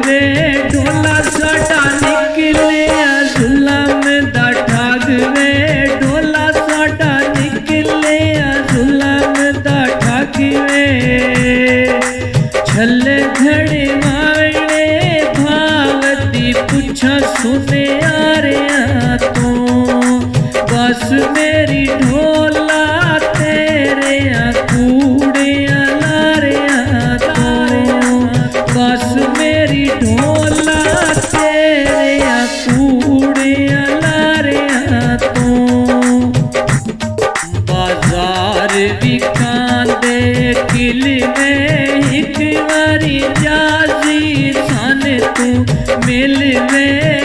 वे ढोला साडा निकलिया जुलम दा ठग वे ढोला साडा निकलिया जुलम दा ठग वे छले घड़े मावने भावती पुछा सुने आ रहा तो बस मेरी ढोला तेरे कूड़िया ला रहा तो बस मेरी ढोला तेरे कूड़िया ला रहा तो बाजार विकांदे किले में एक बारी जाजी सन तू मिल में